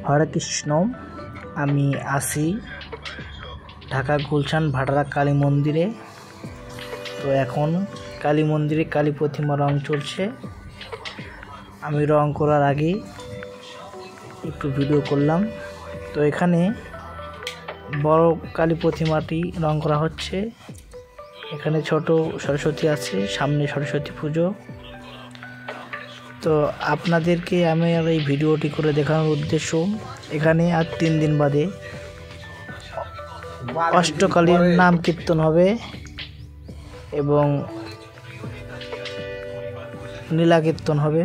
হরে কৃষ্ণ। আমি আসি ঢাকা গুলশান ভাটারা কালী মন্দিরে। তো এখন কালী মন্দিরে কালী প্রতিমা রং চলছে। আমি রং করার আগে একটু ভিডিও করলাম। তো এখানে বড় কালী প্রতিমাটি রং করা হচ্ছে। এখানে ছোট সরস্বতী আছে, সামনে সরস্বতী পুজো। তো আপনাদেরকে আমি এই ভিডিওটি করে দেখানোর উদ্দেশ্য, এখানে আর 3 দিন বাদে অষ্টকালীর নাম কীর্তন হবে এবং নীলা কীর্তন হবে।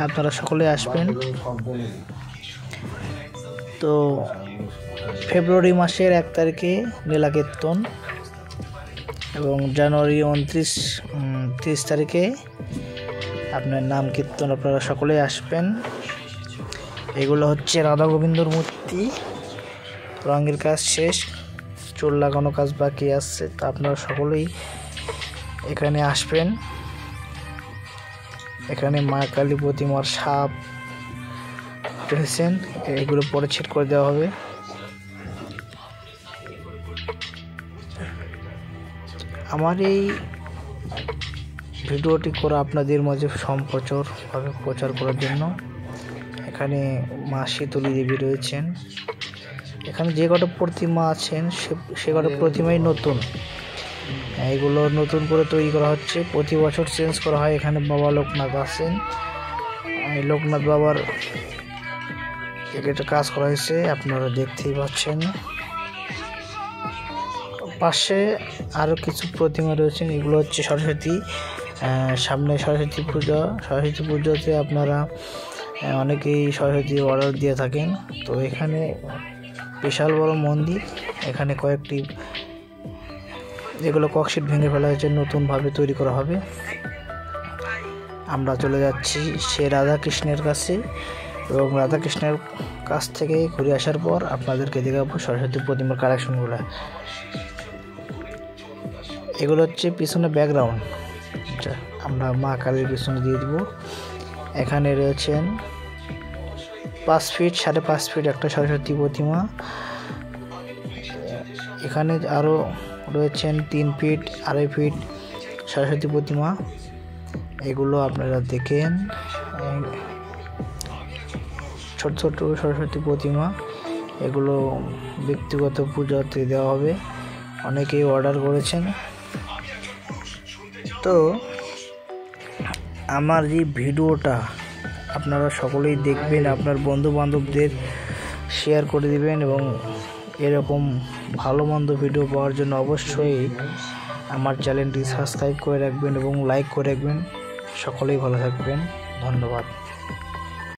আপনারা সকলে আসবেন। তো ফেব্রুয়ারি মাসের 1 তারিখে নীলা কীর্তন এবং জানুয়ারি 29-30 তারিখে আপনার নাম কীর্তন। আপনারা সকলেই আসবেন। এগুলো হচ্ছে রাধা গোবিন্দর মূর্তি। রঙের কাজ শেষ, চুল লাগানো কাজ বাকি আছে। তো আপনারা সকলেই এখানে আসবেন। এখানে মা কালী প্রতিমার সাপ রয়েছেন, এগুলো পরে ছেদ করে দেওয়া হবে। আমার এই ভিডিওটি করা আপনাদের মাঝে সম্প্রচারভাবে প্রচার করার জন্য। এখানে মা শীতলী দেবী রয়েছেন। এখানে যে কটা প্রতিমা আছেন সে কটা প্রতিমাই নতুন। এগুলো নতুন করে তৈরি করা হচ্ছে, প্রতি বছর চেঞ্জ করা হয়। এখানে বাবা লোকনাথ আছেন। লোকনাথ বাবার একটা কাজ করা হয়েছে, আপনারা দেখতেই পাচ্ছেন। পাশে আরও কিছু প্রতিমা রয়েছেন। এগুলো হচ্ছে সরস্বতী। সামনে সরস্বতী পুজো। সরস্বতী পুজোতে আপনারা অনেকেই সরস্বতী অর্ডার দিয়ে থাকেন। তো এখানে বিশাল বড় মন্দির। এখানে কয়েকটি যেগুলো ককশিট ভেঙে ফেলা হয়েছে, নতুনভাবে তৈরি করা হবে। আমরা চলে যাচ্ছি সে রাধাকৃষ্ণের কাছে এবং রাধাকৃষ্ণের কাছ থেকে ঘুরে আসার পর আপনাদেরকে দেখাবো সরস্বতী প্রতিমার কালেকশনগুলো। এগুলো হচ্ছে পিছনে ব্যাকগ্রাউন্ড, আমরা মা কালীর পিছনে দিয়ে দিব। এখানে রয়েছেন 5 ফিট 5.5 ফিট একটা সরস্বতী প্রতিমা। এখানে আরও রয়েছেন 3 ফিট 2.5 ফিট সরস্বতী প্রতিমা। এগুলো আপনারা দেখেন, ছোট ছোট সরস্বতী প্রতিমা। এগুলো ব্যক্তিগত পূজাতে দেওয়া হবে, অনেকেই অর্ডার করেছেন। তো আমার এই ভিডিওটা আপনারা সকলেই দেখবেন, আপনার বন্ধু বান্ধবদের শেয়ার করে দিবেন এবং এরকম ভালো মন্দ ভিডিও পাওয়ার জন্য অবশ্যই আমার চ্যানেলটি সাবস্ক্রাইব করে রাখবেন এবং লাইক করে রাখবেন। সকলেই ভালো থাকবেন। ধন্যবাদ।